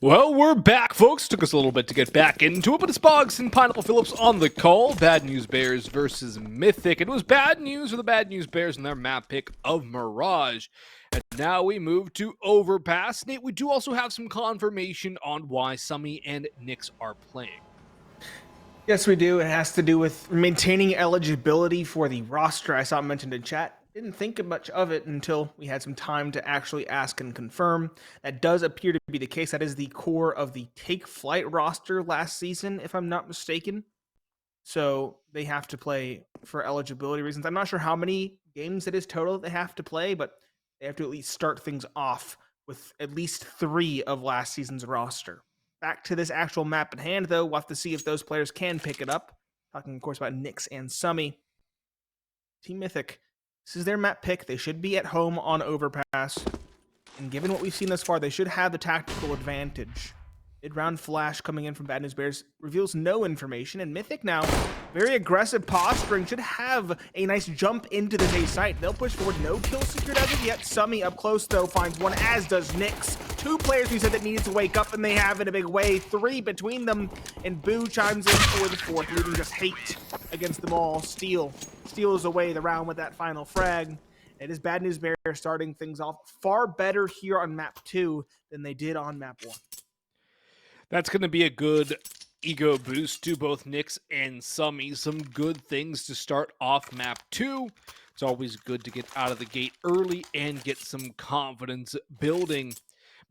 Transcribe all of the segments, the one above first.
Well, we're back, folks. Took us a little bit to get back into it, but it's Boggs and Pineapple Phillips on the call. Bad News Bears versus Mythic. It was bad news for the Bad News Bears and their map pick of Mirage. And now we move to Overpass. Nate, we do also have some confirmation on why Summy and Nyx are playing. Yes, we do. It has to do with maintaining eligibility for the roster. I saw it mentioned in chat. Didn't think much of it until we had some time to actually ask and confirm. That does appear to be the case. That is the core of the Take Flight roster last season, if I'm not mistaken. So they have to play for eligibility reasons. I'm not sure how many games it is total that they have to play, but they have to at least start things off with at least 3 of last season's roster. Back to this actual map at hand, though, we'll have to see if those players can pick it up. Talking, of course, about Nyx and Summy. Team Mythic, this is their map pick. They should be at home on Overpass. And given what we've seen thus far, they should have the tactical advantage. Mid-round flash coming in from Bad News Bears reveals no information. And Mythic now, very aggressive posturing, should have a nice jump into this A site. They'll push forward, no kill secured as of yet. Summy up close, though, finds one, as does Nyx. 2 players we said that needed to wake up, and they have in a big way. 3 between them, and Boo chimes in for the 4th, leaving just hate against them all. Steals away the round with that final frag. It is Bad News Bears starting things off far better here on map 2 than they did on map 1. That's going to be a good ego boost to both Nyx and Summy. Some good things to start off map 2. It's always good to get out of the gate early and get some confidence building.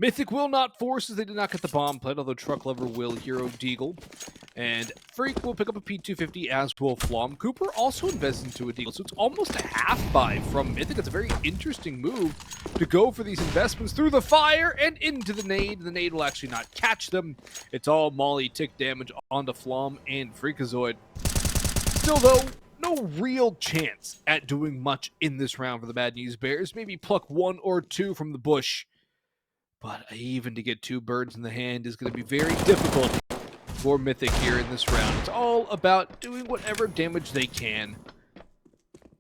Mythic will not force as they did not get the bomb plant, although Truck Lover will hero Deagle. And Freak will pick up a P250, as will Flom. Cooper also invests into a Deagle, so it's almost a half buy from Mythic. It's a very interesting move to go for these investments through the fire and into the nade. The nade will actually not catch them. It's all Molly tick damage onto Flom and Freakazoid. Still, though, no real chance at doing much in this round for the Bad News Bears. Maybe pluck 1 or 2 from the bush. But even to get 2 birds in the hand is going to be very difficult for Mythic here in this round. It's all about doing whatever damage they can.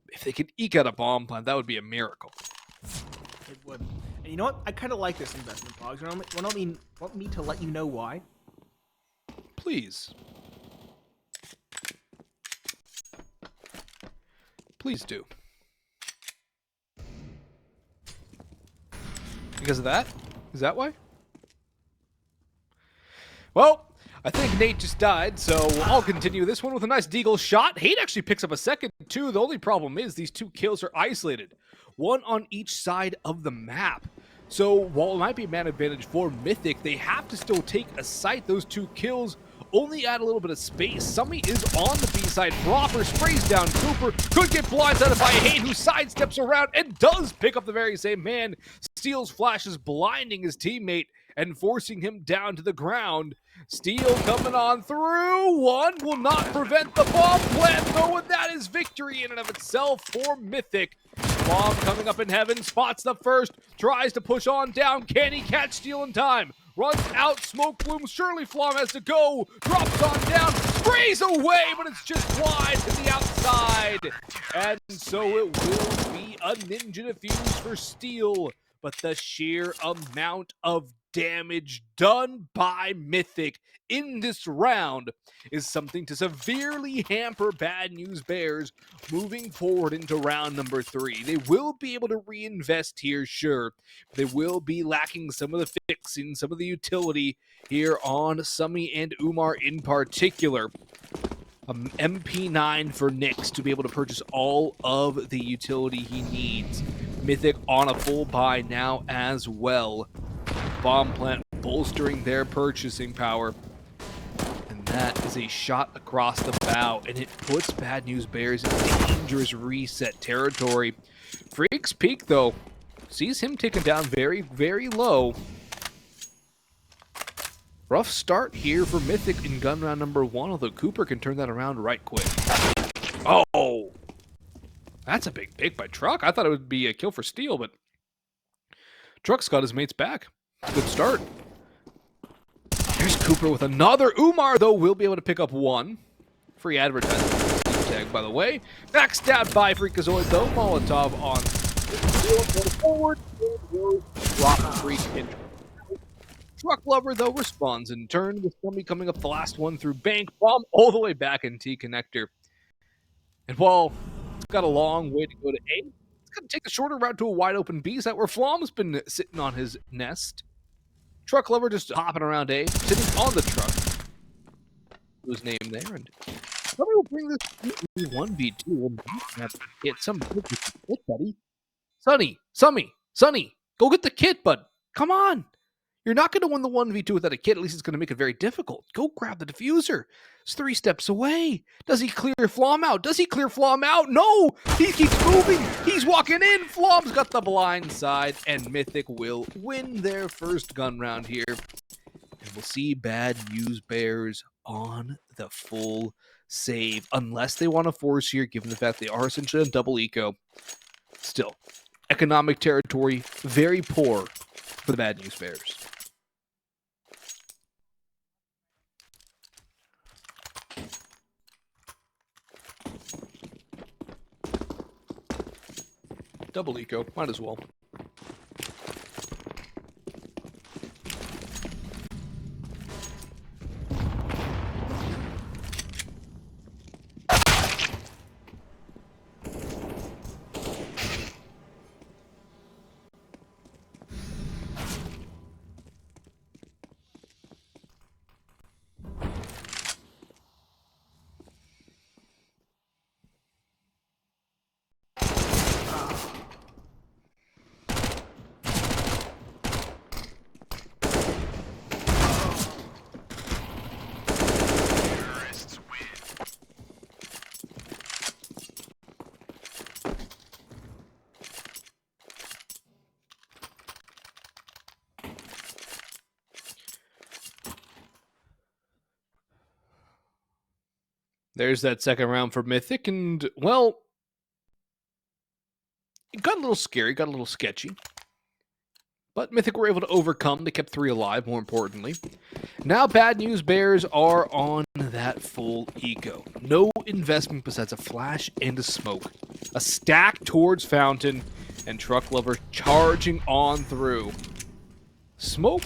If they could eke out a bomb plant, that would be a miracle. It would. And you know what? I kind of like this investment, Boggs. You want me to let you know why? Please. Please do. Because of that? Is that why? Well, I think Nate just died, so I'll continue this one with a nice Deagle shot. Hate actually picks up a second, too. The only problem is these 2 kills are isolated. 1 on each side of the map. So while it might be a man advantage for Mythic, they have to still take a site. Those 2 kills only add a little bit of space. Summy is on the B side proper, sprays down Cooper, could get blindsided by Hate, who sidesteps around and does pick up the very same man. Steals flashes, blinding his teammate and forcing him down to the ground. Steel coming on through. 1 will not prevent the bomb plant, though, and that is victory in and of itself for Mythic. Bomb coming up in heaven, spots the first, tries to push on down. Can he catch Steel in time? Runs out, smoke blooms, surely Flom has to go, drops on down, sprays away, but it's just wide to the outside. And so it will be a ninja defuse for Steel, but the sheer amount of damage done by Mythic in this round is something to severely hamper Bad News Bears moving forward into round number 3. They will be able to reinvest here, sure. They will be lacking some of the fixing, some of the utility here on Summy and Umar in particular. MP9 for Nyx to be able to purchase all of the utility he needs. Mythic on a full buy now as well. Bomb plant bolstering their purchasing power. And that is a shot across the bow, and it puts Bad News Bears in dangerous reset territory. Freak's peak, though, sees him taken down very, very low. Rough start here for Mythic in gun round number 1, although Cooper can turn that around right quick. Oh! That's a big pick by Truck. I thought it would be a kill for Steel, but Truck's got his mates back. Good start. Here's Cooper with another. Umar, though, will be able to pick up 1. Free advertising tag, by the way. Maxed out by Freakazoid, though. Molotov on forward. Drop Freak in. Truck Lover, though, responds in turn with somebody coming up the last one through Bank, bomb all the way back in T Connector. And while it's got a long way to go to A, it's going to take a shorter route to a wide open B. Is that where Flom's been sitting on his nest? Truck Lover just hopping around A, sitting on the truck. His name there, and somebody will bring this 1v2. We'll get some kit, buddy. Sonny, go get the kit, bud. Come on. You're not going to win the 1v2 without a kit. At least it's going to make it very difficult. Go grab the diffuser. It's 3 steps away. Does he clear Flom out? Does he clear Flom out? No! He keeps moving. He's walking in. Flom's got the blind side, and Mythic will win their first gun round here. And we'll see Bad News Bears on the full save, unless they want to force here, given the fact they are essentially on double eco. Still, economic territory, very poor for the Bad News Bears. Double eco, might as well. There's that second round for Mythic, and, well, it got a little scary, got a little sketchy. But Mythic were able to overcome. They kept 3 alive, more importantly. Now Bad News Bears are on that full eco. No investment besides a flash and a smoke. A stack towards Fountain, and Truck Lover charging on through. Smoke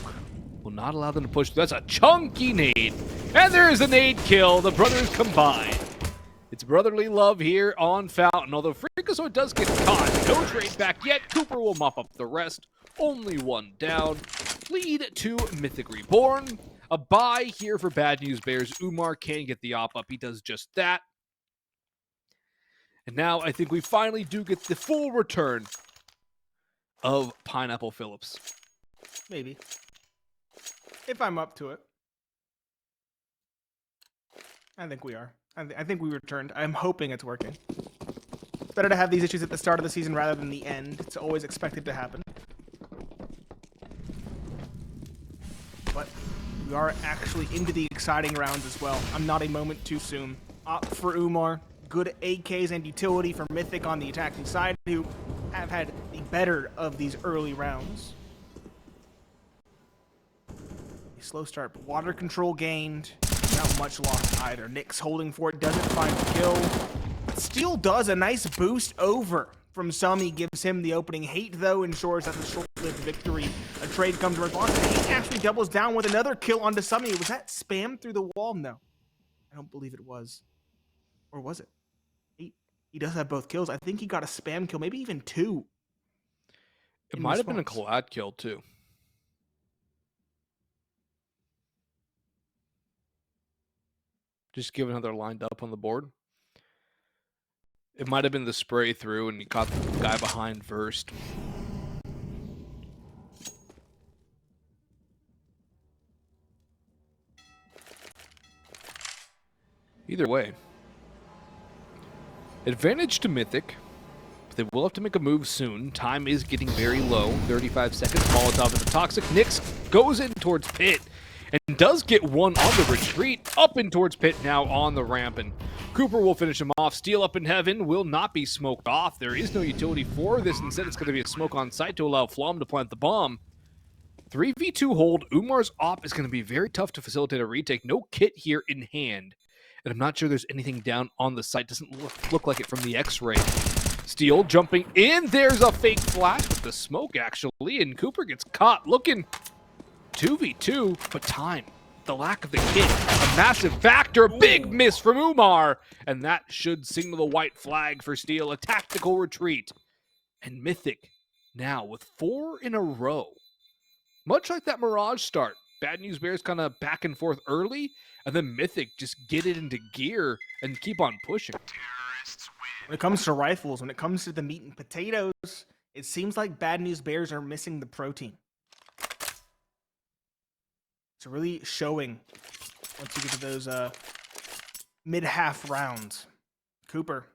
will not allow them to push. That's a chunky nade. And there is a nade kill. The brothers combine. It's brotherly love here on Fountain. Although Freakazoid does get caught. No trade back yet. Cooper will mop up the rest. Only 1 down. Lead to Mythic Reborn. A bye here for Bad News Bears. Umar can get the op up. He does just that. And now I think we finally do get the full return of Pineapple Phillips. Maybe. If I'm up to it. I think we are. I think we returned. I'm hoping it's working. It's better to have these issues at the start of the season rather than the end. It's always expected to happen. But we are actually into the exciting rounds as well. I'm not a moment too soon. Op for Umar. Good AKs and utility for Mythic on the attacking side, who have had the better of these early rounds. A slow start, but water control gained. Not much lost either. Nick's holding for it, doesn't find the kill. Steel does a nice boost over from Summy, gives him the opening. Hate, though, ensures that's a short-lived victory. A trade comes in response, and Hate actually doubles down with another kill onto Summy. Was that spam through the wall? No. I don't believe it was. Or was it? He does have both kills. I think he got a spam kill, maybe even 2. It might have been a collab kill, too. Just given how they're lined up on the board. It might have been the spray through and he caught the guy behind first. Either way. Advantage to Mythic. But they will have to make a move soon. Time is getting very low. 35 seconds. Molotov at the Toxic. Nyx goes in towards Pit. And does get one on the retreat, up in towards Pit now on the ramp, and Cooper will finish him off. Steel up in heaven will not be smoked off. There is no utility for this. Instead, it's going to be a smoke on site to allow Flom to plant the bomb. 3v2 hold. Umar's op is going to be very tough to facilitate a retake. No kit here in hand. And I'm not sure there's anything down on the site. Doesn't look like it from the X-ray. Steel jumping in. There's a fake flash with the smoke, actually, and Cooper gets caught looking 2v2, but time. The lack of the kit, a massive factor, big miss from Umar, and that should signal the white flag for Steel, a tactical retreat. And Mythic now with 4 in a row. Much like that Mirage start, Bad News Bears kind of back and forth early, and then Mythic just get it into gear and keep on pushing. When it comes to rifles, when it comes to the meat and potatoes, it seems like Bad News Bears are missing the protein. It's really showing once you get to those mid-half rounds. Cooper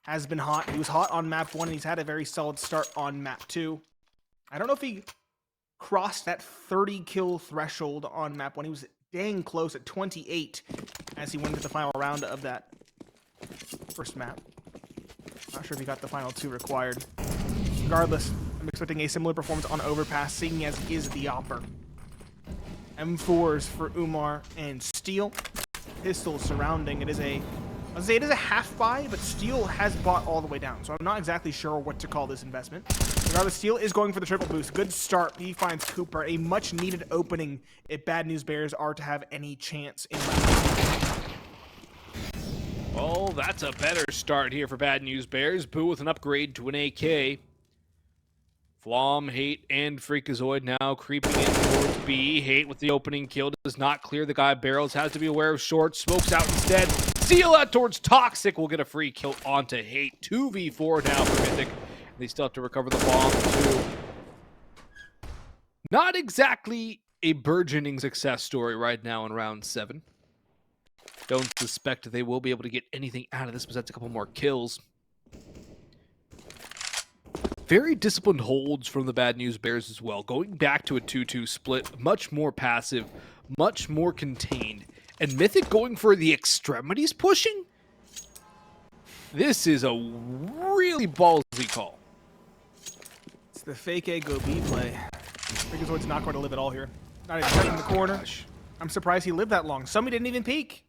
has been hot. He was hot on map 1, and he's had a very solid start on map 2. I don't know if he crossed that 30-kill threshold on map 1. He was dang close at 28 as he went into the final round of that first map. Not sure if he got the final 2 required. Regardless, I'm expecting a similar performance on Overpass, seeing as he is the Opper. M4s for Umar and Steel. Pistols surrounding. It is a half buy, but Steel has bought all the way down, so I'm not exactly sure what to call this investment. Regardless, Steel is going for the triple boost. Good start. He finds Cooper. A much-needed opening if Bad News Bears are to have any chance in round 2. Well, that's a better start here for Bad News Bears. Boo with an upgrade to an AK. Flom, Hate, and Freakazoid now creeping in towards B. Hate with the opening kill does not clear the guy barrels. Has to be aware of short. Smokes out instead. Seal that towards Toxic. Will get a free kill onto Hate. 2v4 now for Mythic. And they still have to recover the bomb too. Not exactly a burgeoning success story right now in round 7. Don't suspect they will be able to get anything out of this besides a couple more kills. Very disciplined holds from the Bad News Bears as well. Going back to a 2-2 split, much more passive, much more contained. And Mythic going for the extremities pushing? This is a really ballsy call. It's the fake A go B play. Freakazoid's not going to live at all here. Not even checking the corner. I'm surprised he lived that long. Somebody didn't even peek.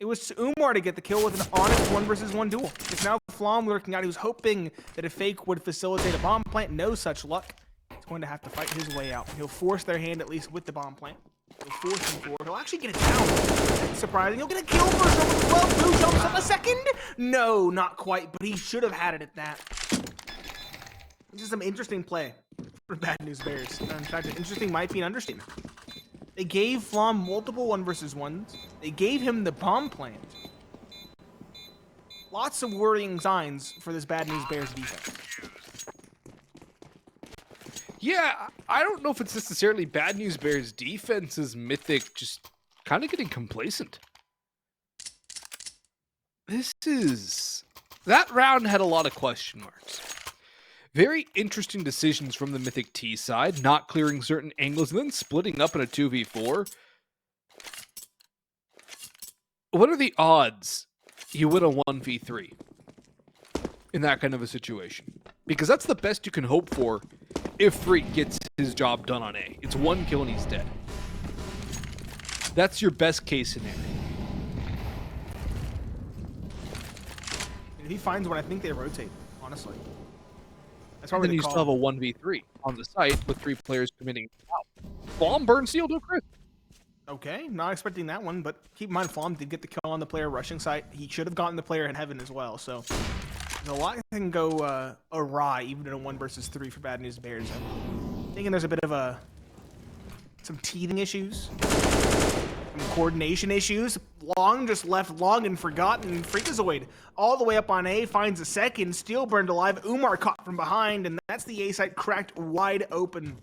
It was Umar to get the kill with an honest 1-versus-1 duel. It's now Flom lurking out. He was hoping that a fake would facilitate a bomb plant. No such luck. He's going to have to fight his way out. He'll force their hand at least with the bomb plant. He'll force him forward. He'll actually get it down. That's surprising. He'll get a kill first over the 12. Blue jumps up a second. No, not quite, but he should have had it at that. This is some interesting play for Bad News Bears. In fact, interesting might be an understatement. They gave Flom multiple 1-versus-1s. They gave him the bomb plant. Lots of worrying signs for this Bad News Bears defense. Yeah, I don't know if it's necessarily Bad News Bears defense as Mythic just kind of getting complacent. That round had a lot of question marks. Very interesting decisions from the Mythic T side, not clearing certain angles and then splitting up in a 2v4. What are the odds you win a 1v3 in that kind of a situation? Because that's the best you can hope for if Freak gets his job done on A. It's 1 kill and he's dead. That's your best case scenario. If he finds one, I think they rotate, honestly. That's And then you still have a 1v3 on the site with 3 players committing out. Bomb burn seal to a crit. Okay, not expecting that one, but keep in mind, Flom did get the kill on the player rushing site. He should have gotten the player in heaven as well, so there's a lot that can go awry, even in a 1-versus-3 for Bad News Bears. I'm thinking there's a bit of some teething issues, some coordination issues. Long just left long and forgotten. Freakazoid all the way up on A, finds a second, Steel burned alive. Umar caught from behind, and that's the A site cracked wide open.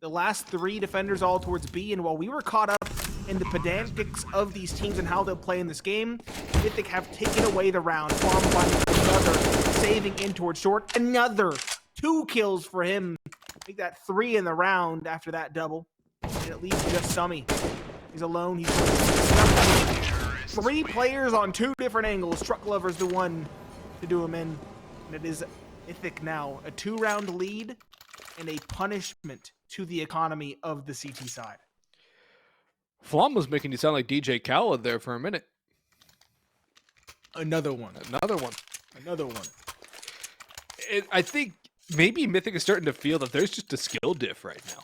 The last 3 defenders all towards B, and while we were caught up in the pedantics of these teams and how they'll play in this game, Mythic have taken away the round. Farm finding another, saving in towards short. Another 2 kills for him. Make that 3 in the round after that double. And it leaves just Summy. He's alone. He's 3 players on 2 different angles. Truck Lover's the one to do him in. And it is Mythic now. A 2-round lead and a punishment to the economy of the CT side. Flom was making you sound like DJ Khaled there for a minute. Another one. Another one. Another one. I think maybe Mythic is starting to feel that there's just a skill diff right now.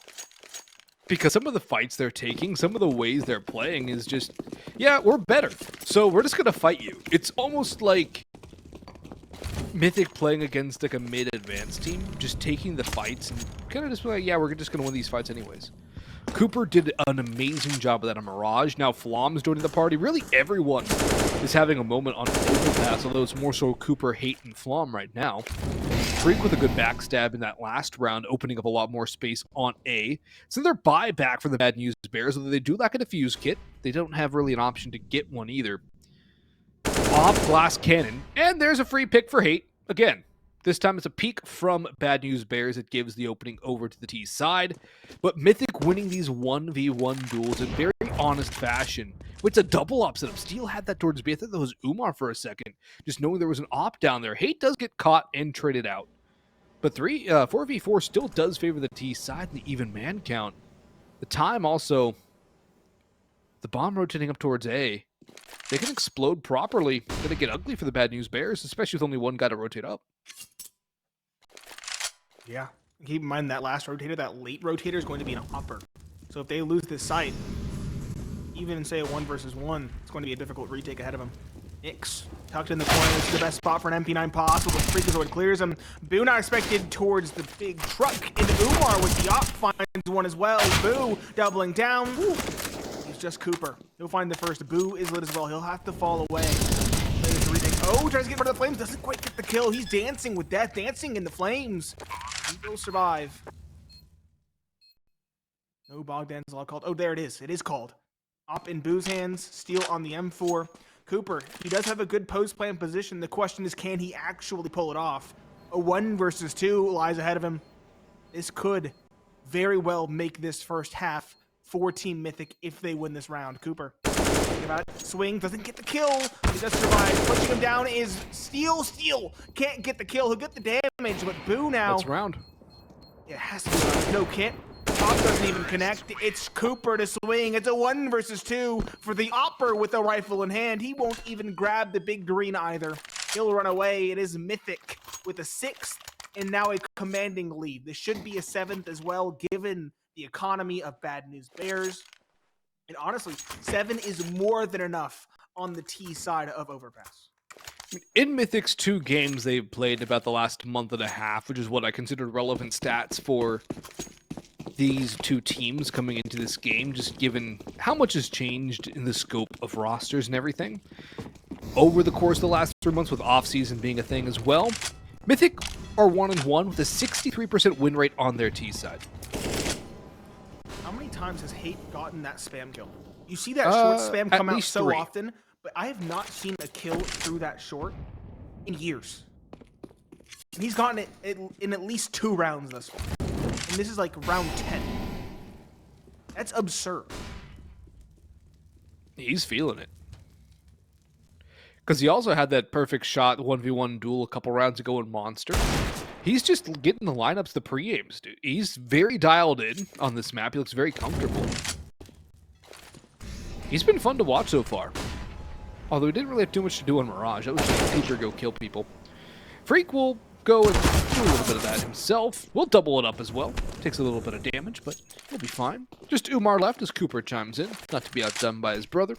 because some of the fights they're taking, some of the ways they're playing is just, yeah, we're better, so we're just gonna fight you. It's almost like Mythic playing against like a mid-advanced team, just taking the fights and kind of just be like, yeah, we're just gonna win these fights anyways. Cooper did an amazing job of that on Mirage. Now Flom's joining the party. Really, everyone is having a moment on Overpass, although it's more so Cooper, Hate, and Flom right now. Freak with a good backstab in that last round, opening up a lot more space on A. So they're buyback for the Bad News Bears, although they do lack a defuse kit. They don't have really an option to get one either. Off glass cannon, and there's a free pick for Hate. Again, this time it's a peek from Bad News Bears. It gives the opening over to the T side. But Mythic winning these 1v1 duels in very honest fashion. It's a double op setup. Steel had that towards B. I thought that was Umar for a second. Just knowing there was an op down there. Hate does get caught and traded out. But 4v4 still does favor the T side in the even man count. The time also, the bomb rotating up towards A. They can explode properly. Gonna get ugly for the Bad News Bears, especially with only one guy to rotate up. Yeah. Keep in mind that last rotator, that late rotator is going to be an upper. So if they lose this site, even in say a 1 versus 1, it's going to be a difficult retake ahead of him. Ix tucked in the corner. This is the best spot for an MP9 possible. Freakazoid clears him. Boo not expected towards the big truck. And Umar with the op finds one as well. Boo doubling down. Woo. He's just Cooper. He'll find the first. Boo is lit as well. He'll have to fall away. Oh, tries to get rid of the flames. Doesn't quite get the kill. He's dancing with death. Dancing in the flames. He will survive. No Bogdan's law called. Oh, there it is. It is called. Op in Boo's hands. Steal on the M4. Cooper, he does have a good post-plan position. The question is, can he actually pull it off? A 1 versus 2 lies ahead of him. This could very well make this first half for Team Mythic if they win this round. Cooper, think about it. Swing, doesn't get the kill. He does survive. Pushing him down is Steel. Steel can't get the kill. He'll get the damage, but Boo now. That's round. It has to be no kit. Op doesn't even connect. It's Cooper to swing. It's a 1 versus 2 for the Opper with a rifle in hand. He won't even grab the big green either. He'll run away. It is Mythic with a 6th and now a commanding lead. This should be a 7th as well, given the economy of Bad News Bears. And honestly, 7 is more than enough on the T side of Overpass. In Mythic's 2 games they've played about the last month and a half, which is what I consider relevant stats for these 2 teams coming into this game, just given how much has changed in the scope of rosters and everything over the course of the last 3 months, with off-season being a thing as well. Mythic are 1-1 with a 63% win rate on their T side. How many times has Hate gotten that spam kill? You see that short spam come out so 3. often, but I have not seen a kill through that short in years. And he's gotten it in at least 2 rounds thus far. And this is like round 10. That's absurd. He's feeling it. Because he also had that perfect shot 1v1 duel a couple rounds ago in Monster. He's just getting the lineups, the pre-aims, dude. He's very dialed in on this map. He looks very comfortable. He's been fun to watch so far. Although he didn't really have too much to do on Mirage. That was just Cooper go kill people. Freak will go and do a little bit of that himself. We'll double it up as well. Takes a little bit of damage, but he'll be fine. Just Umar left as Cooper chimes in. Not to be outdone by his brother.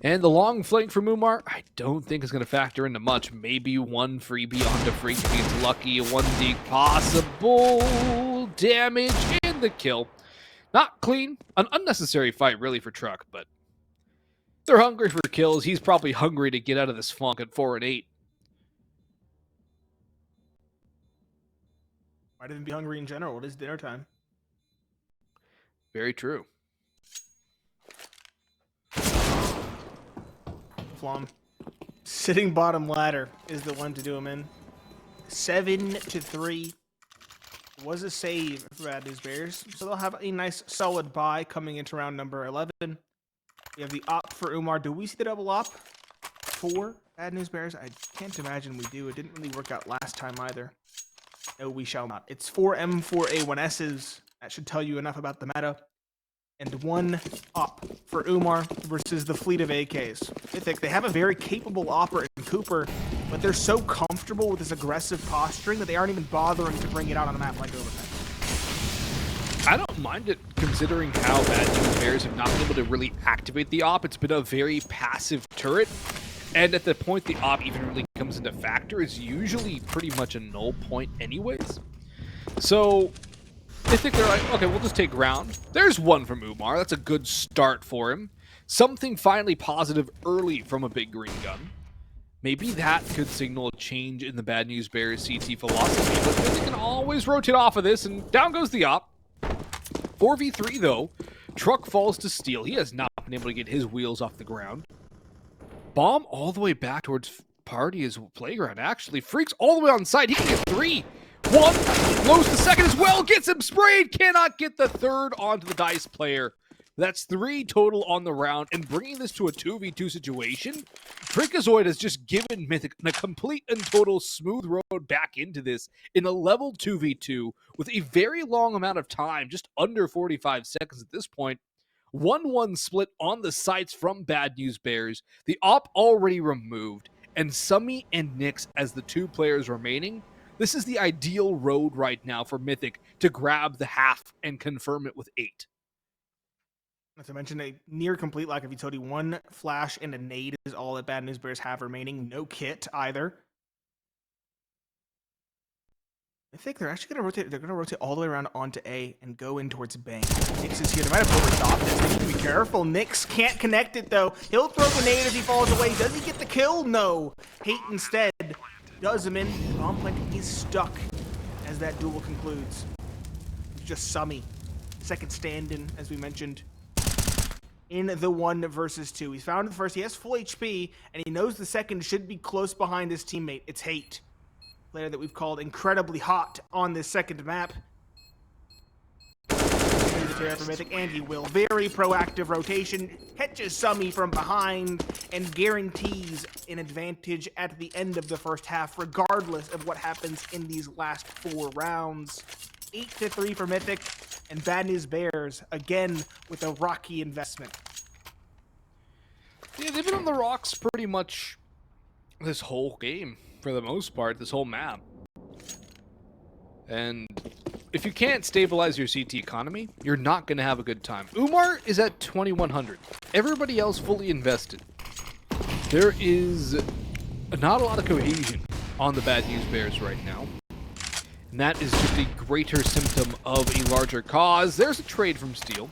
And the long flank from Umar, I don't think is going to factor into much. Maybe 1 freebie onto Freak if he's lucky. A 1D possible damage and the kill. Not clean. An unnecessary fight really for Truck, but they're hungry for kills. He's probably hungry to get out of this funk at 4-8. Might even be hungry in general. It is dinner time. Very true. Flom. Sitting bottom ladder is the one to do him in. 7-3. Was a save for Bad News Bears. So they'll have a nice solid buy coming into round number 11. We have the op for Umar. Do we see the double op for Bad News Bears? I can't imagine we do. It didn't really work out last time either. No, we shall not. It's 4 M4A1Ss. That should tell you enough about the meta. And 1 op for Umar versus the fleet of AKs. Mythic, they have a very capable opper in Cooper, but they're so comfortable with this aggressive posturing that they aren't even bothering to bring it out on a map like Overpass. I don't mind it considering how bad News Bears have not been able to really activate the op. It's been a very passive turret. And at the point the op even really comes into factor is usually pretty much a null point anyways. So I think they're like, okay, we'll just take ground. There's one from Umar. That's a good start for him. Something finally positive early from a big green gun. Maybe that could signal a change in the Bad News Bears CT philosophy, but they can always rotate off of this, and down goes the op. 4v3 though. Truck falls to Steel. He has not been able to get his wheels off the ground. Bomb all the way back towards Party's playground, actually. Freaks all the way on site. He can get 3. 1. Blows the second as well. Gets him sprayed. Cannot get the third onto the Dice player. That's 3 total on the round, and bringing this to a 2v2 situation, Freakazoid has just given Mythic a complete and total smooth road back into this in a level 2v2 with a very long amount of time, just under 45 seconds at this point. 1-1 split on the sites from Bad News Bears, the op already removed, and Summy and Nyx as the 2 players remaining. This is the ideal road right now for Mythic to grab the half and confirm it with 8. As I mentioned, a near complete lack of utility. 1 flash and a nade is all that Bad News Bears have remaining. No kit either. I think they're actually going to rotate. They're going to rotate all the way around onto A and go in towards Bang. Nyx is here. They might have overstopped this. They need to be careful. Nyx can't connect it though. He'll throw a nade as he falls away. Does he get the kill? No. Hate instead does him in. Bomb plant is stuck as that duel concludes. It's just Summy. Second stand-in, as we mentioned, in the 1 versus 2. He's found the first. He has full HP, and he knows the second should be close behind his teammate. It's Hate, player that we've called incredibly hot on this second map. For Mythic, and he will. Very proactive rotation, catches Summy from behind, and guarantees an advantage at the end of the first half, regardless of what happens in these last 4 rounds. 8-3 for Mythic, and Bad News Bears, again, with a rocky investment. Yeah, they've been on the rocks pretty much this whole game, for the most part, this whole map. And if you can't stabilize your CT economy, you're not going to have a good time. Umar is at 2,100. Everybody else fully invested. There is not a lot of cohesion on the Bad News Bears right now. And that is just a greater symptom of a larger cause. There's a trade from Steel.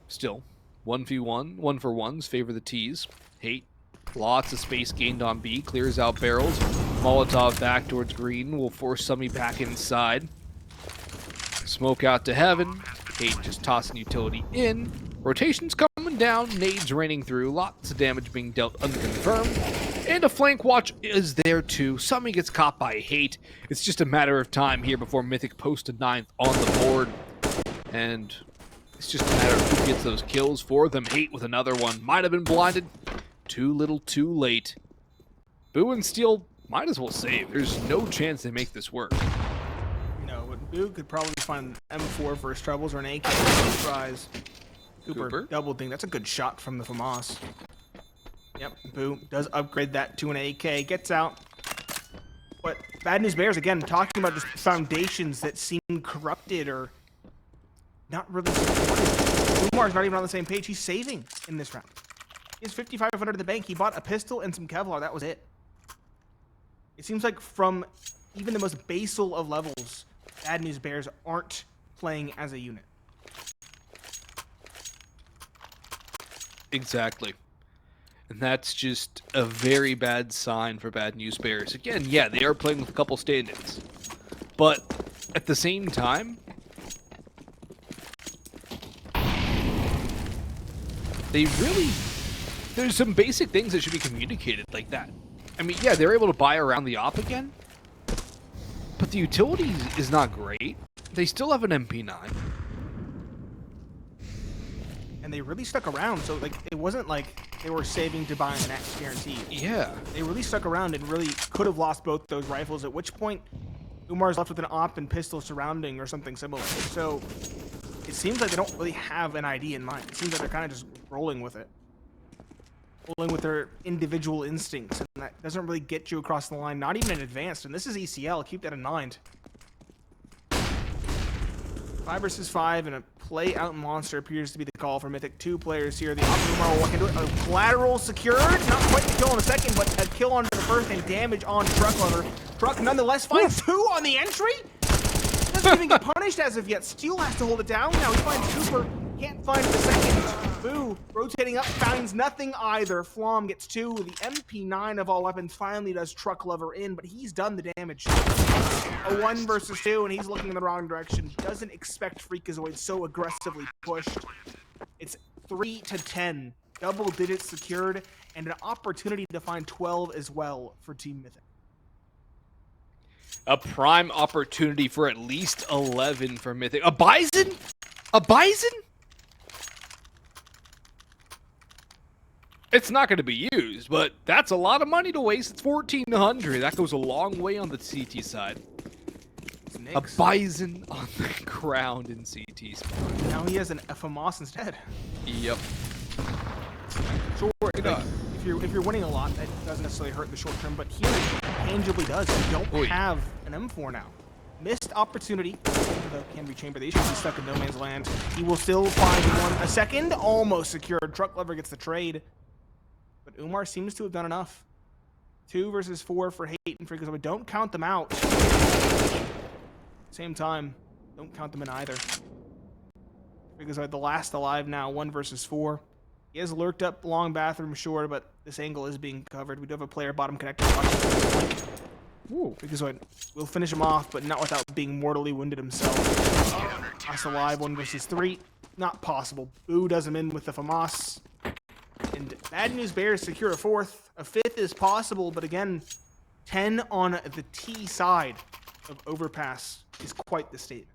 Still, 1v1, 1-for-1s favor the T's. Hate. Lots of space gained on B. Clears out barrels. Molotov back towards green. Will force Summy back inside. Smoke out to heaven. Hate just tossing utility in. Rotations coming down. Nades raining through. Lots of damage being dealt unconfirmed. And a flank watch is there too. Summy gets caught by Hate. It's just a matter of time here before Mythic post a 9th on the board. And it's just a matter of who gets those kills for them. Hate with another one. Might have been blinded. Too little, too late. Boo and Steel might as well save. There's no chance they make this work. No, but Boo could probably find M4 for his troubles or an AK tries. Cooper double ding. That's a good shot from the FAMAS. Yep, Boo does upgrade that to an AK. Gets out. But Bad News Bears, again, talking about just foundations that seem corrupted or not really supported. Umar's not even on the same page. He's saving in this round. He has 5,500 at the bank. He bought a pistol and some Kevlar. That was it. It seems like from even the most basal of levels, Bad News Bears aren't playing as a unit. Exactly. And that's just a very bad sign for Bad News Bears. Again, yeah, they are playing with a couple stand-ins. But at the same time, they really... There's some basic things that should be communicated like that. I mean, yeah, they're able to buy around the op again, but the utility is not great. They still have an MP9. And they really stuck around, so like it wasn't like they were saving to buy an X guaranteed. Yeah. They really stuck around and really could have lost both those rifles, at which point Umar's left with an op and pistol surrounding or something similar. So it seems like they don't really have an ID in mind. It seems like they're kind of just rolling with it. Rolling with their individual instincts, and that doesn't really get you across the line, not even in advanced, and this is ECL, keep that in mind. 5 versus 5 and a play out monster appears to be the call for Mythic. 2 players here. The Optimal will walk into it. A collateral secured. Not quite the kill in a second, but a kill onto the first and damage on Truck Lover. Truck nonetheless finds 2 on the entry. Doesn't even get punished as of yet. Steel has to hold it down. Now he finds Cooper. Can't find the second. Boo. Rotating up. Finds nothing either. Flom gets 2. The MP9 of all weapons finally does Truck Lover in, but he's done the damage. A 1 versus 2, and he's looking in the wrong direction. Doesn't expect Freakazoid so aggressively pushed. It's 3-10. Double digits secured, and an opportunity to find 12 as well for Team Mythic. A prime opportunity for at least 11 for Mythic. A Bison? A Bison? It's not going to be used, but that's a lot of money to waste. It's 1,400. That goes a long way on the CT side. A Bison on the ground in CT spot. Now he has an FMOS instead. Yep. Sure, if you're winning a lot, that doesn't necessarily hurt in the short term, but here it tangibly does. You don't have an M4 now. Missed opportunity. The Canby Chamber. They should be stuck in no man's land. He will still find one. A second, almost secured. Truck Lover gets the trade. But Umar seems to have done enough. 2 versus 4 for Hate and Freakazoid. Don't count them out. Same time, don't count them in either. Freakazoid the last alive now, 1 versus 4. He has lurked up long bathroom, sure, but this angle is being covered. We do have a player bottom connector. Ooh, Freakazoid will finish him off, but not without being mortally wounded himself. Last alive, 1 versus 3. Not possible. Boo does him in with the FAMAS. And Bad News Bears secure a 4th. A 5th is possible, but again, 10 on the T side of Overpass is quite the statement.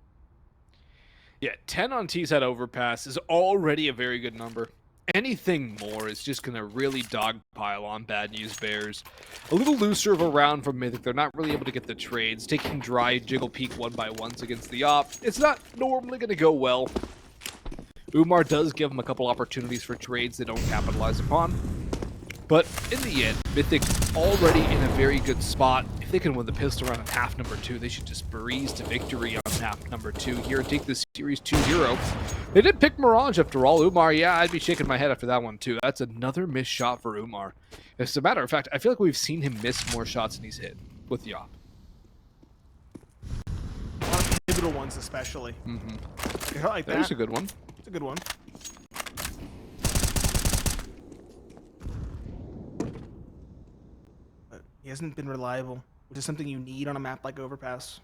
Yeah, 10 on T side Overpass is already a very good number. Anything more is just going to really dogpile on Bad News Bears. A little looser of a round from Mythic. They're not really able to get the trades. Taking dry jiggle peek 1-by-1s against the op. It's not normally going to go well. Umar does give them a couple opportunities for trades they don't capitalize upon. But in the end, Mythic already in a very good spot. If they can win the pistol round in half number 2, they should just breeze to victory on half number 2 here and take this series 2-0. They did pick Mirage after all. Umar, yeah, I'd be shaking my head after that one too. That's another missed shot for Umar. As a matter of fact, I feel like we've seen him miss more shots than he's hit with the op. A lot of pivotal ones especially. Mm-hmm. I like that. There's a good one. It's a good one. But he hasn't been reliable, which is something you need on a map like Overpass.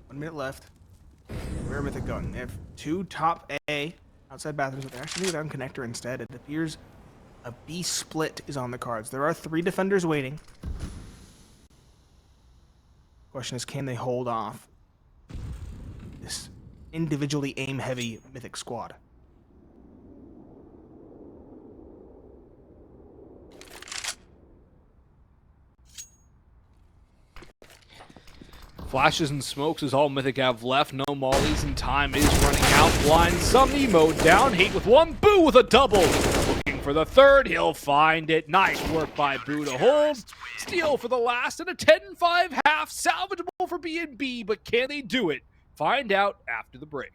One minute left. Where are Mythic going? They have 2 top A outside bathrooms, but they're actually down connector instead. It appears a B split is on the cards. There are 3 defenders waiting. Question is, can they hold off this individually aim-heavy Mythic squad? Flashes and smokes is all Mythic have left. No mollies and time is running out. Blind some emo down. Hate with 1. Boo with a double. Looking for the 3rd. He'll find it. Nice work by Boo to hold. Steal for the last and a 10-5 half. Salvageable for B&B, but can they do it? Find out after the break.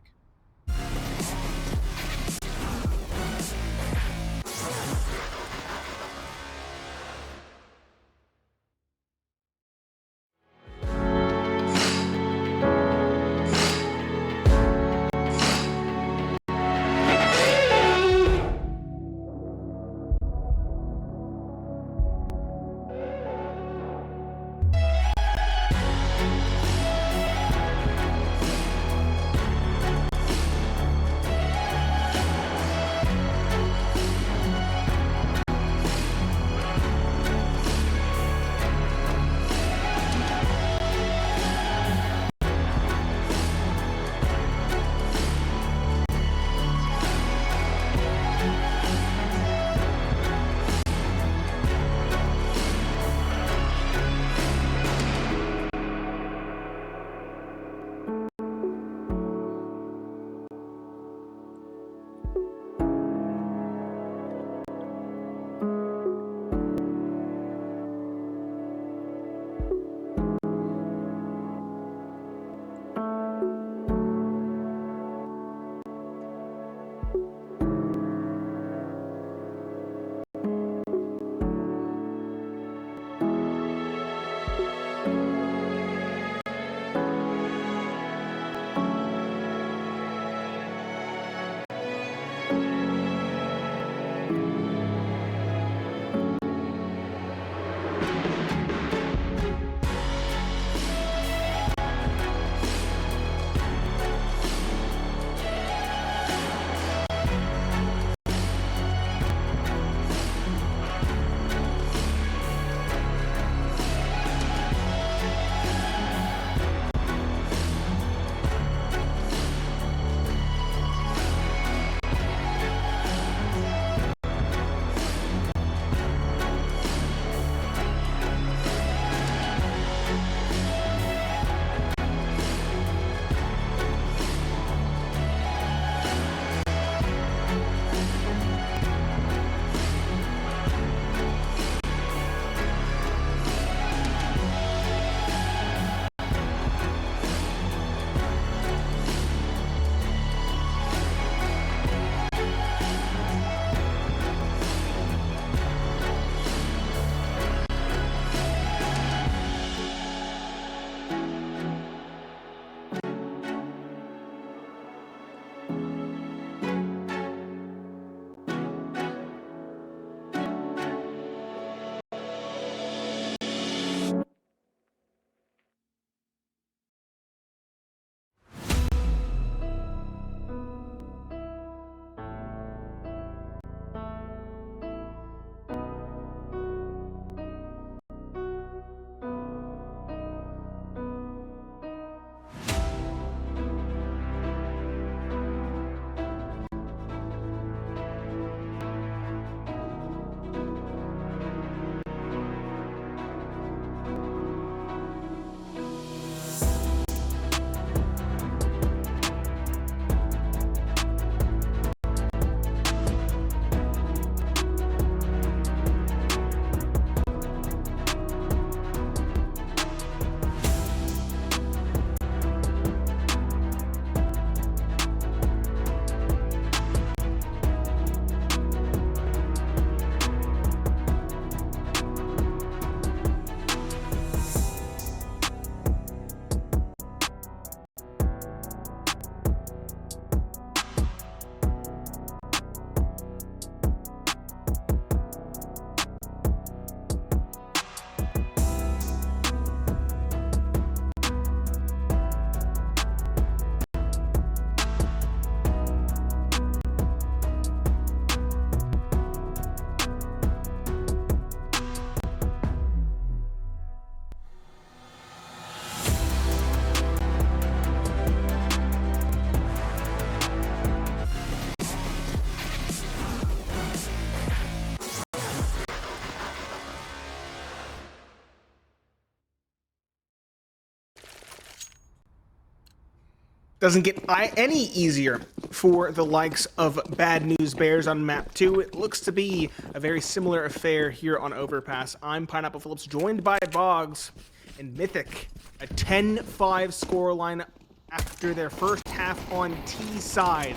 doesn't get any easier for the likes of Bad News Bears on map 2. It looks to be a very similar affair here on Overpass. I'm Pineapple Phillips, joined by Boggs and Mythic. A 10-5 scoreline after their first half on T side.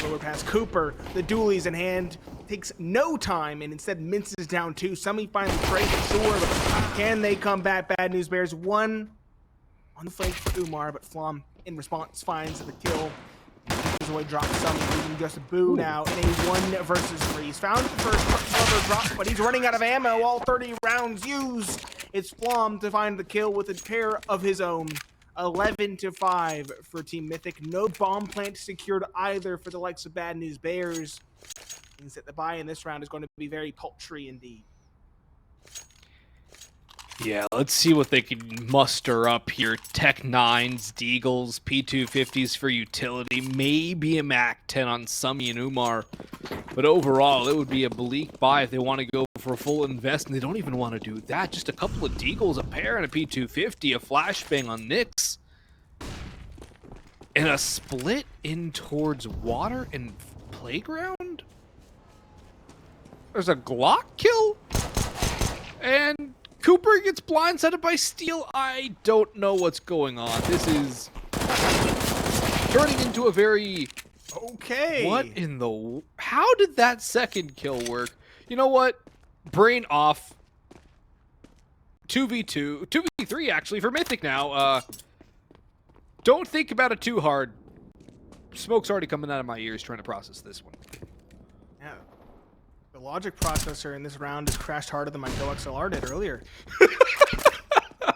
Overpass Cooper, the dualies in hand, takes no time and instead minces down 2. Semi finally trade sure, but can they come back? Bad News Bears, 1 on the flank for Umar, but Flom in response finds the kill. Zoe drops some, leaving just Boo now in a 1 versus 3. He's found the first cover drop, but he's running out of ammo. All 30 rounds used. It's Flom to find the kill with a pair of his own. 11-5 for Team Mythic. No bomb plant secured either for the likes of Bad News Bears. Means that the buy in this round is going to be very paltry indeed. Yeah, let's see what they can muster up here. Tech 9s, Deagles, P250s for utility, maybe a Mac 10 on Summy and Umar. But overall, it would be a bleak buy if they want to go for a full invest, and they don't even want to do that. Just a couple of Deagles, a pair, and a P250, a flashbang on Nyx. And a split in towards water and playground? There's a Glock kill? And Cooper gets blindsided by Steel. I don't know what's going on. This is turning into a very... Okay. What in the... How did that second kill work? You know what? Brain off. 2v2. 2v3, actually, for Mythic now. Don't think about it too hard. Smoke's already coming out of my ears trying to process this one. Yeah. The logic processor in this round has crashed harder than my Go XLR did earlier.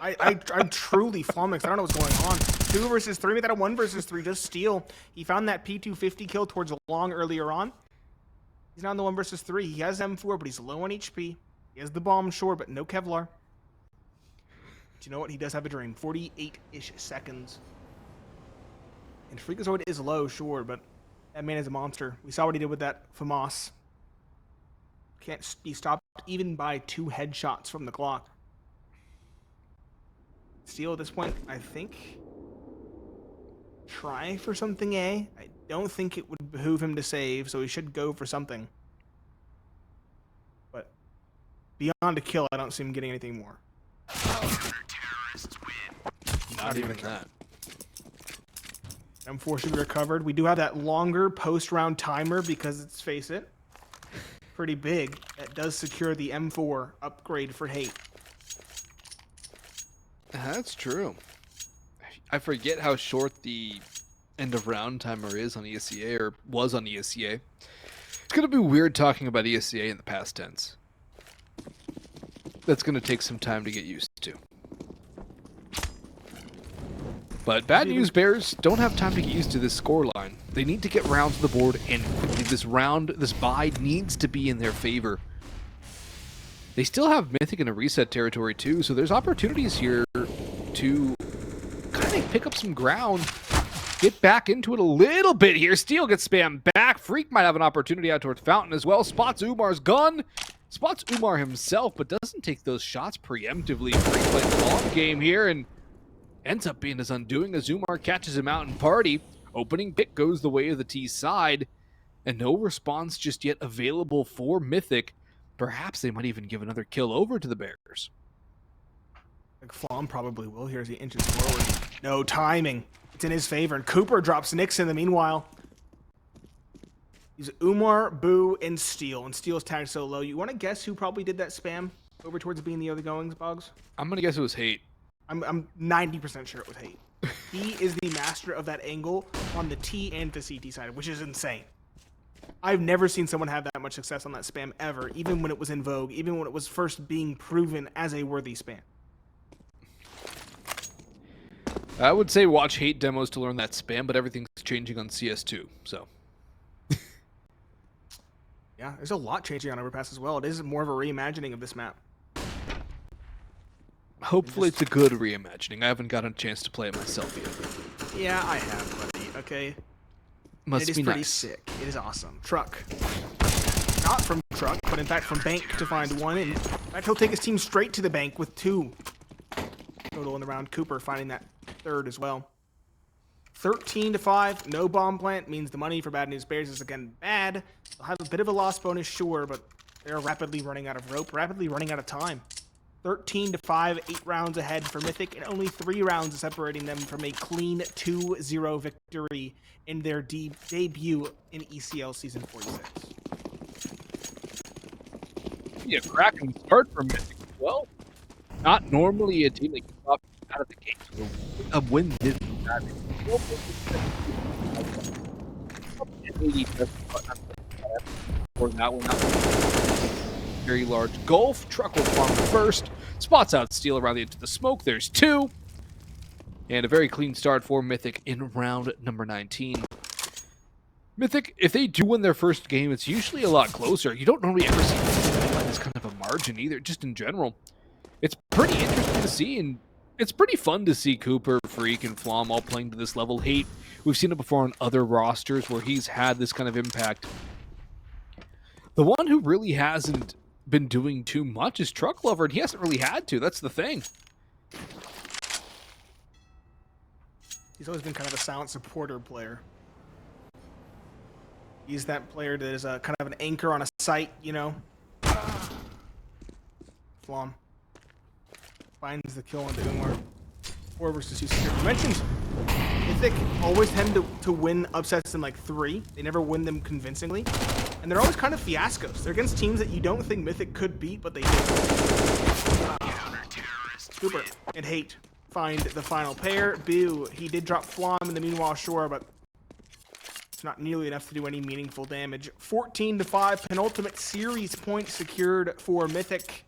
I'm truly flummoxed. I don't know what's going on. 2 versus 3, make that a 1 versus 3. Just Steel. He found that P250 kill towards long earlier on. He's now in the 1 versus 3. He has M4, but he's low on HP. He has the bomb, sure, but no Kevlar. But you know what? He does have a dream. 48-ish seconds. And Freakazoid is low, sure, but that man is a monster. We saw what he did with that FAMAS. Can't be stopped even by 2 headshots from the clock. Steel at this point, I think, try for something A. I don't think it would behoove him to save, so he should go for something. But beyond a kill, I don't see him getting anything more. Not even that. M4 should be recovered. We do have that longer post-round timer because, let's face it, pretty big. That does secure the M4 upgrade for Hate. That's true. I forget how short the end of round timer is on ESCA, or was on ESCA. It's going to be weird talking about ESCA in the past tense. That's going to take some time to get used to. But Bad News Bears don't have time to get used to this scoreline. They need to get rounds to the board, and quickly this buy needs to be in their favor. They still have Mythic in a reset territory too, so there's opportunities here to kind of pick up some ground, get back into it a little bit here. Steel gets spammed back. Freak might have an opportunity out towards Fountain as well. Spots Umar's gun. Spots Umar himself, but doesn't take those shots preemptively. Freak plays the long game here and ends up being his undoing as Umar catches him out in party. Opening pick goes the way of the T side, and no response just yet available for Mythic. Perhaps they might even give another kill over to the Bears. Like Flom probably will here as he inches forward. No timing. It's in his favor, and Cooper drops Nyx in the meanwhile. He's Umar, Boo, and Steel's tagged so low. You want to guess who probably did that spam over towards being the other goings, Boggs? I'm going to guess it was Hate. I'm 90% sure it was Hate. He is the master of that angle on the T and the CT side, which is insane. I've never seen someone have that much success on that spam ever, even when it was in vogue, even when it was first being proven as a worthy spam. I would say watch Hate demos to learn that spam, but everything's changing on CS2, so. Yeah, there's a lot changing on Overpass as well. It is more of a reimagining of this map. Hopefully it's a good reimagining. I haven't gotten a chance to play it myself yet. Yeah, I have, buddy. Okay. Must it is be pretty nice. sick. It is awesome. Truck. Not from Truck, but in fact from Bank to find 1. And in fact, he'll take his team straight to the Bank with 2 total in the round. Cooper finding that 3rd as well. 13-5, no bomb plant means the money for Bad News Bears is again bad. They'll have a bit of a loss bonus, sure, but they're rapidly running out of rope, rapidly running out of time. 13-5, 8 rounds ahead for Mythic, and only 3 rounds separating them from a clean 2-0 victory in their debut in ECL Season 46. Yeah, cracking start from Mythic as well. Not normally a team that gets off out of the gate. So a win this bad. For that one, very large gulf. Truck will farm first. Spots out Steel around the edge of the smoke. There's 2. And a very clean start for Mythic in round number 19. Mythic, if they do win their first game, it's usually a lot closer. You don't normally ever see Mythic by this kind of a margin either, just in general. It's pretty interesting to see, and it's pretty fun to see Cooper, Freak, and Flom all playing to this level. Hate, we've seen it before on other rosters where he's had this kind of impact. The one who really hasn't been doing too much is Truck Lover, and he hasn't really had to. That's the thing. He's always been kind of a silent supporter player. He's that player that is a kind of an anchor on a site, you know. Flom finds the kill on the Umar. 4 versus 2 secure. You mentioned Mythic always tend to win upsets in like 3. They never win them convincingly. And they're always kind of fiascos. They're against teams that you don't think Mythic could beat, but they do. Cooper and Hate find the final pair. Boo, he did drop Flom in the meanwhile, sure, but it's not nearly enough to do any meaningful damage. 14-5, penultimate series point secured for Mythic.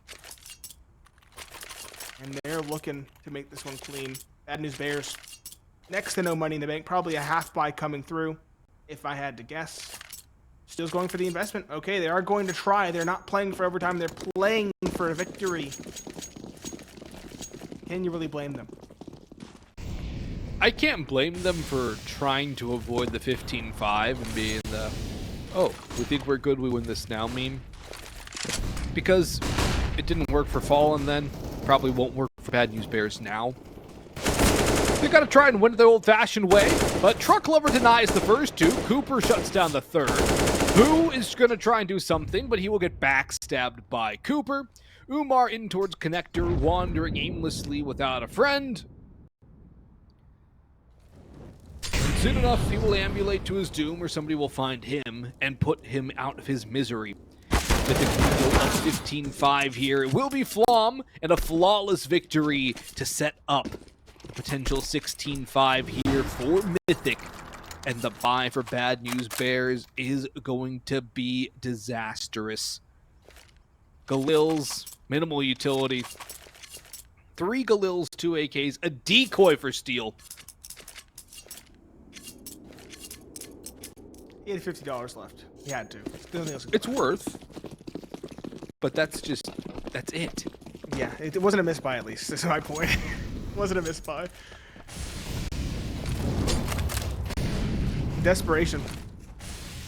And they're looking to make this one clean. Bad News Bears, next to no money in the bank. Probably a half buy coming through, if I had to guess. Steel's going for the investment. Okay, they are going to try. They're not playing for overtime. They're playing for a victory. Can you really blame them? I can't blame them for trying to avoid the 15-5 and being the, oh, we think we're good, we win this now meme. Because it didn't work for Fallen then, probably won't work for Bad News Bears now. They gotta try and win it the old-fashioned way, but Truck Lover denies the first 2, Cooper shuts down the third. Boo is gonna try and do something, but he will get backstabbed by Cooper. Umar in towards Connector, wandering aimlessly without a friend. Soon enough, he will ambulate to his doom, or somebody will find him and put him out of his misery. Mythic will go up 15-5 here. It will be Flom, and a flawless victory to set up a potential 16-5 here for Mythic. And the buy for Bad News Bears is going to be disastrous. Galils, minimal utility. 3 Galils, 2 AKs, a decoy for Steel. He had $50 left. He had to. It's worth. But that's it. Yeah, it wasn't a misbuy at least. That's my point. It wasn't a misbuy. Desperation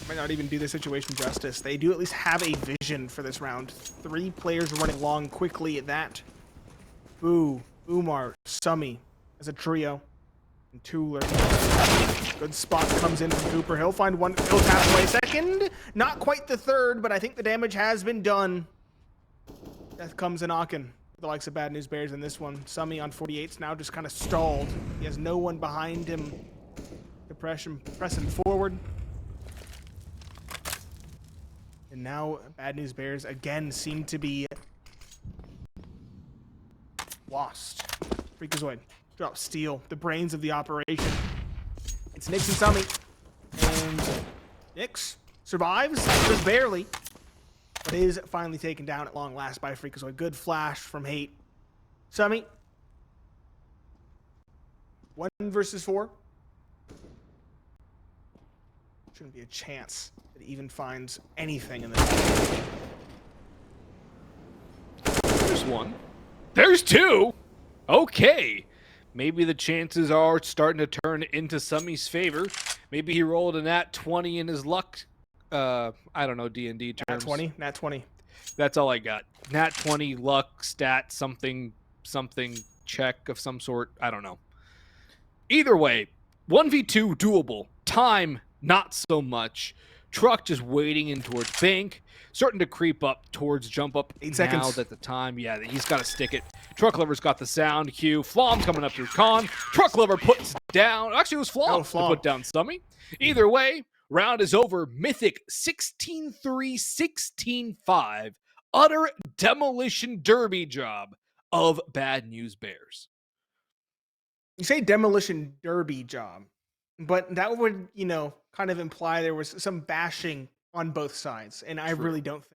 might not even do the situation justice. They do at least have a vision for this round. 3 players running long quickly at that. Boo, Umar, Summy as a trio. And 2 lurking. Good spot comes in from Cooper. He'll find one. He'll tap away second. Not quite the third, but I think the damage has been done. Death comes in Aachen. The likes of Bad News Bears in this one. Summy on 48's now just kind of stalled. He has no one behind him to pressing forward. And now Bad News Bears again seem to be lost. Freakazoid drops Steel, the brains of the operation. It's Nyx and Summy. And Nyx survives, just barely. But is finally taken down at long last by Freakazoid. Good flash from Hate. Summy. 1 versus 4. Shouldn't be a chance that he even finds anything in this. There's 1. There's 2! Okay. Maybe the chances are starting to turn into Summy's favor. Maybe he rolled a nat 20 in his luck. I don't know D&D terms. Nat 20? Nat 20. That's all I got. Nat 20, luck, stat, something check of some sort. I don't know. Either way, 1v2 doable. Time, not so much. Truck just wading in towards Bank, starting to creep up towards jump up. 8 now seconds. that the time, yeah, he's got to stick it. Truck Lover's got the sound cue. Flom coming up through Con. Truck Lover puts down. Actually, it was Flom to put down Stummy. Either way, round is over. Mythic 16-3, 16-5. Utter demolition derby job of Bad News Bears. You say demolition derby job, but that would, kind of imply there was some bashing on both sides, and I True. really don't think